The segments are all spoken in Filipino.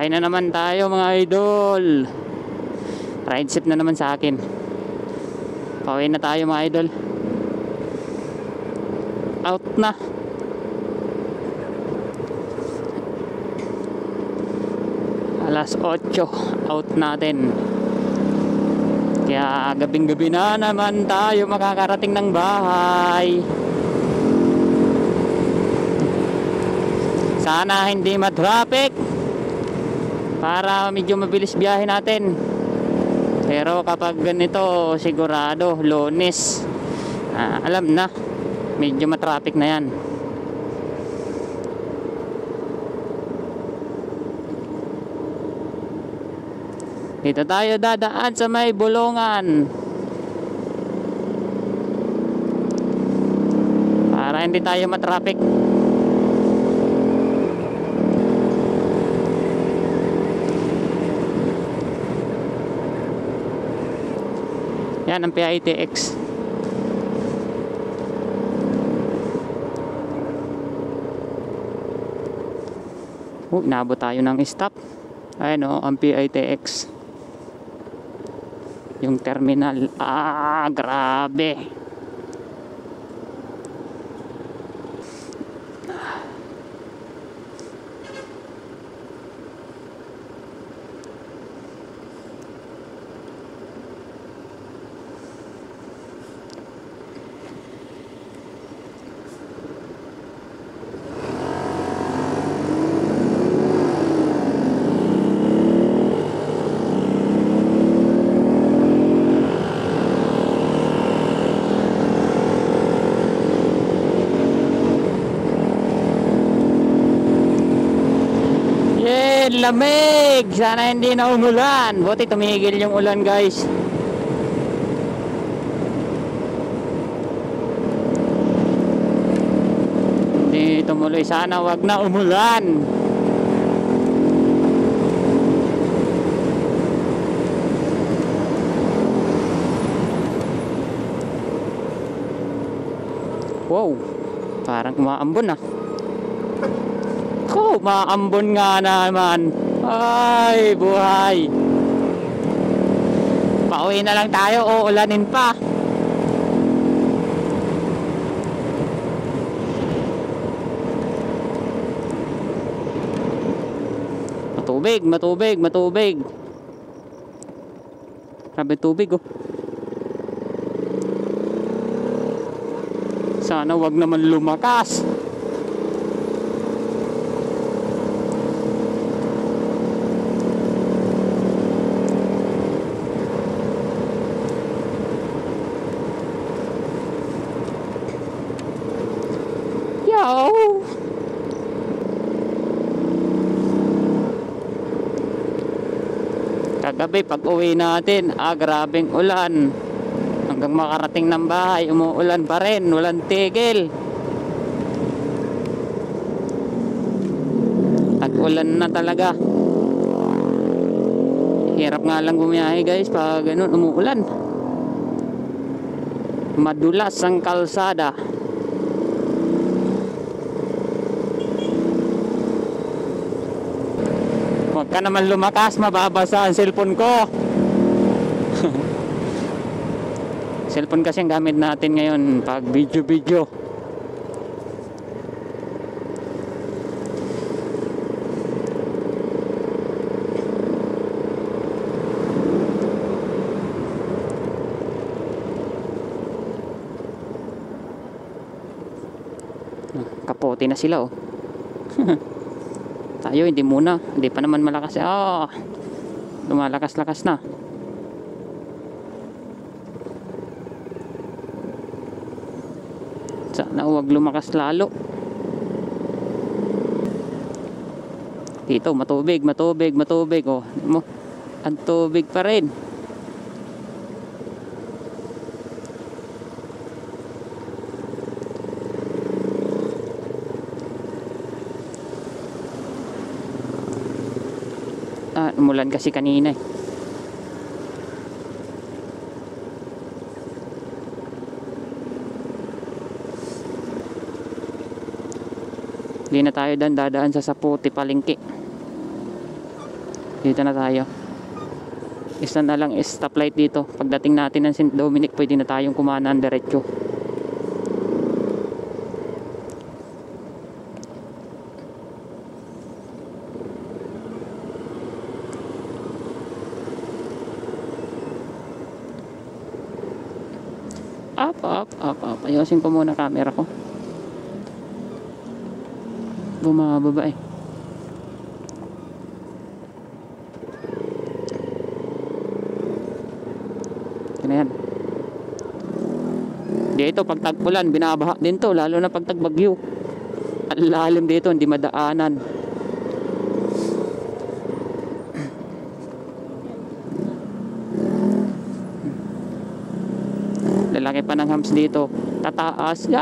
Sakay na naman tayo mga idol. Ride safe na naman sa akin. Pauwi na tayo mga idol. Out na. Alas 8 out natin. Kaya gabing-gabi na naman tayo makakarating ng bahay. Sana hindi ma-traffic para medyo mabilis biyahe natin. Pero kapag ganito sigurado Lunes, alam na medyo ma-traffic na yan. Dito tayo dadaan sa may bulungan para hindi tayo ma-traffic. Yan ang PITX. Inabot tayo ng stop. Ayun o, ang PITX. Yung terminal. Grabe. Lamig! Sana hindi na umulan. Buti tumigil yung ulan guys. Hindi tumuloy. Sana wag na umulan. Wow! Parang umaambon ah. Maambon nga naman. Ay, buhay. Pauwi na lang tayo, uulanin pa. Matubig, matubig, matubig. Grabe tubig oh. Sana wag naman lumakas. Kagabi pag uwi natin, grabeng ulan. Hanggang makarating ng bahay, umuulan pa rin, walang tigil. Tag-ulan na talaga. Hirap nga lang bumiyahe guys pag ganun umuulan. Madulas ang kalsada. Huwag ka naman lumakas, mababasa ang cellphone ko. Cellphone kasi ang gamit natin ngayon pag video-video. Kapote na sila oh. Tayo hindi muna, hindi pa naman malakas. Lumalakas-lakas na. Sana huwag lumakas lalo. Dito matubig, matubig, matubig oh. Ang tubig pa rin. Umulan kasi kanina eh. Hindi na tayo dadaan sa Saputi Palengke. Dito na tayo. Isa na lang stoplight dito. Pagdating natin ng St. Dominic, pwede na tayong kumanan diretso. Up. Ayusin ko muna camera ko. Bumababa eh. Yan. Dito pag tag-ulan, binabaha din to, lalo na pag tag-bagyo. Ang lalim dito, hindi madaanan. Lalaki pa ng hams dito. Tataas.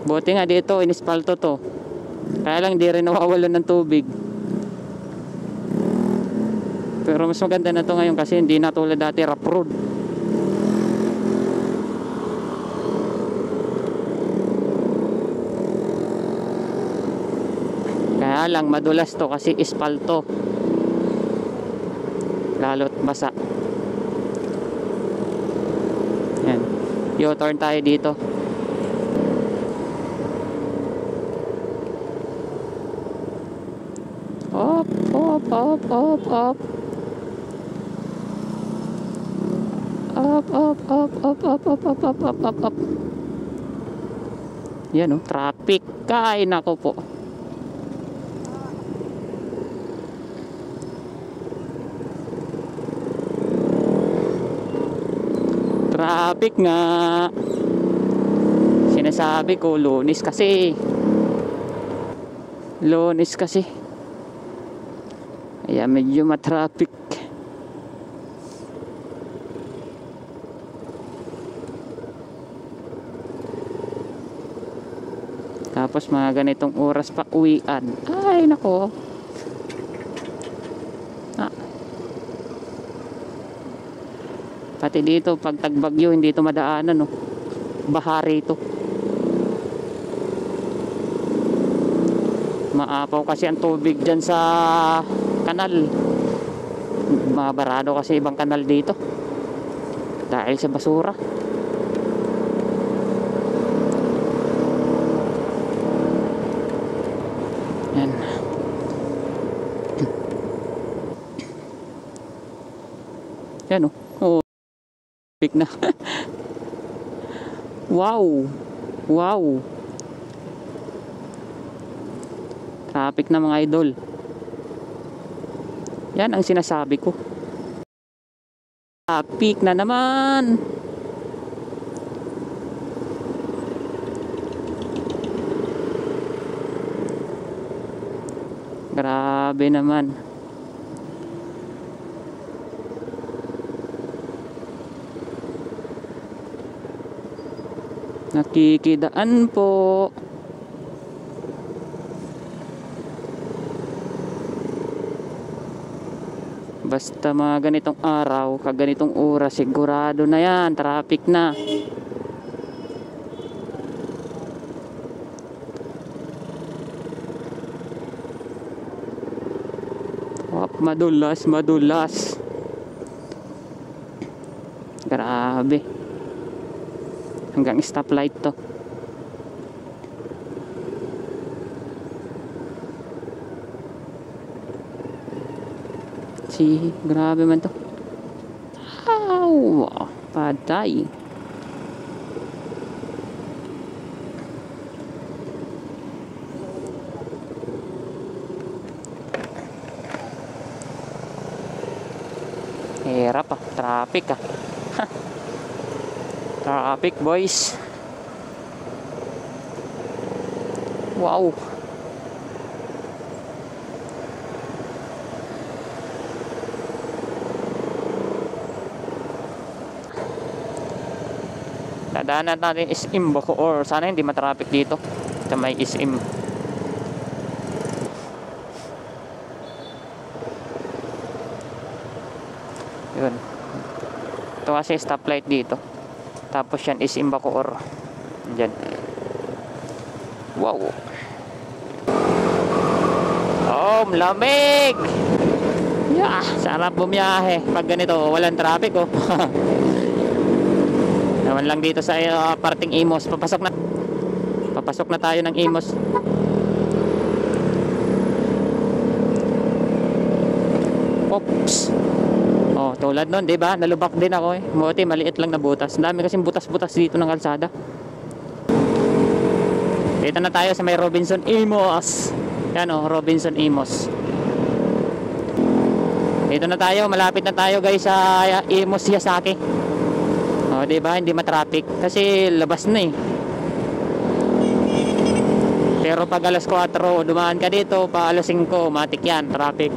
Buti nga dito, inispalto to. Kaya lang di rin nawawalan ng tubig. Pero mas maganda na to ngayon kasi hindi na tulad dati rough road. Kaya lang madulas to kasi ispalto. Lalo't basa. Yan. U-turn tayo dito. Up. Yan oh, traffic. Kain ako po. Traffic nga. Sinasabi ko, Lunes kasi. Kaya medyo matraffic. Tapos mga ganitong oras pa uwian. Ay nako. Pati dito pag tagbagyo hindi ito madaanan, no. Bahari ito. Maapaw kasi ang tubig dyan sa kanal. Mabarado kasi ibang kanal dito dahil sa basura. Yan. Yan oh. Oh. Big na. Wow. Traffic na mga idol. Yan ang sinasabi ko. Traffic na naman. Grabe naman. Nakikidaan po. Basta mga ganitong araw, kaganitong oras, sigurado na yan, traffic na. Madulas. Grabe. Hanggang stoplight to. Grabe man to. Patay. Hirap traffic Traffic boys. Wow. Dadaanan natin SM Bacoor. Sana hindi matraffic dito sa may SM. Yun. Ito kasi stoplight dito. Tapos yan SM Bacoor. Diyan. Wow. Boom, lamig. Yeah, sarap bumiyahe pag ganito, walang traffic oh. Naman lang dito sa parting Imos. Papasok na tayo ng Imos. Oops. Oh, tulad nun, 'di ba? Nalubak din ako eh. Buti maliit lang na butas. Ang dami kasing butas-butas dito ng kalsada. Dito na tayo sa may Robinson Imos. Yan oh, Robinson Imos. Dito na tayo, malapit na tayo guys sa Imos Yasaki. Oh, 'di ba? Hindi matraffic kasi labas na eh. Pero pag alas 4 dumaan ka dito, pa alas 5 matik yan, traffic.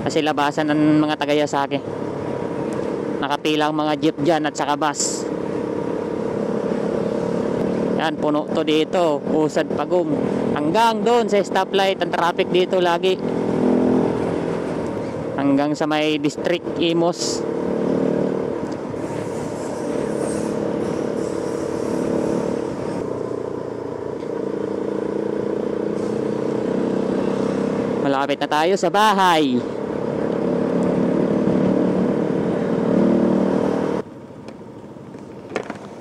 Kasi labasan ng mga taga Yasaki. Nakapila ang mga jeep dyan at saka bus. Yan, puno to dito. Usad pagong. Hanggang doon sa stoplight, ang traffic dito lagi. Hanggang sa may district Imos. Malapit na tayo sa bahay.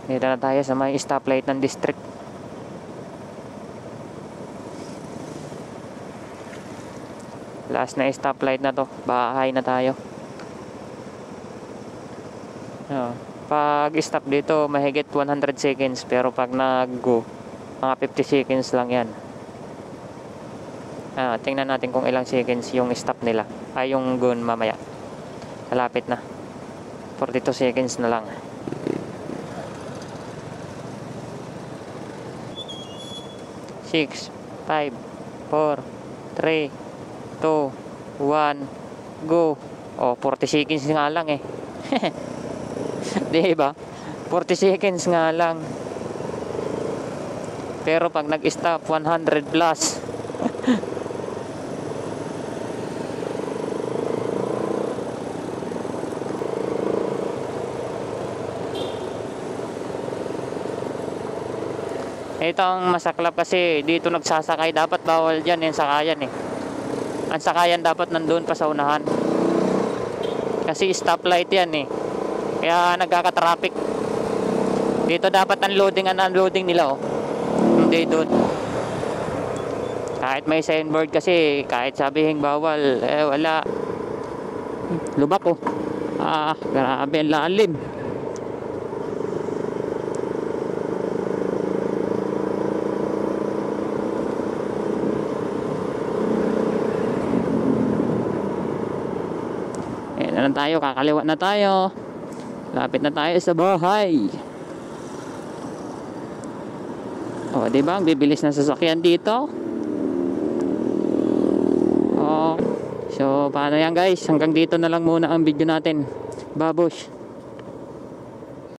Dito na tayo sa may stoplight ng district. Last na stoplight na to. Bahay na tayo. Pag stop dito mahigit 100 seconds. Pero pag nag-go mga 50 seconds lang yan. Tingnan natin kung ilang seconds yung stop nila. Ay yung go mamaya. Malapit na. 42 seconds na lang. 6, 5, 4, 3, 2, 1, go. Oh, 40 seconds nga lang eh. Diba? 40 seconds nga lang. Pero pag nag-stop 100 plus. Ito ang masaklap kasi dito nagsasakay, dapat bawal dyan yung sakayan eh. Ang sakayan dapat nandun pa sa unahan. Kasi stoplight yan eh. Kaya nagkaka-traffic. Dito dapat unloading nila oh. Hindi doon. Kahit may signboard kasi, kahit sabihin bawal, wala. Lubak oh. Grabe ang lalim. Na tayo, kakaliwa na tayo. Lapit na tayo sa bahay. Oh, di ba? Ang bibilis na sasakyan dito. Oh. So, paano yan guys? Hanggang dito na lang muna ang video natin. Babush.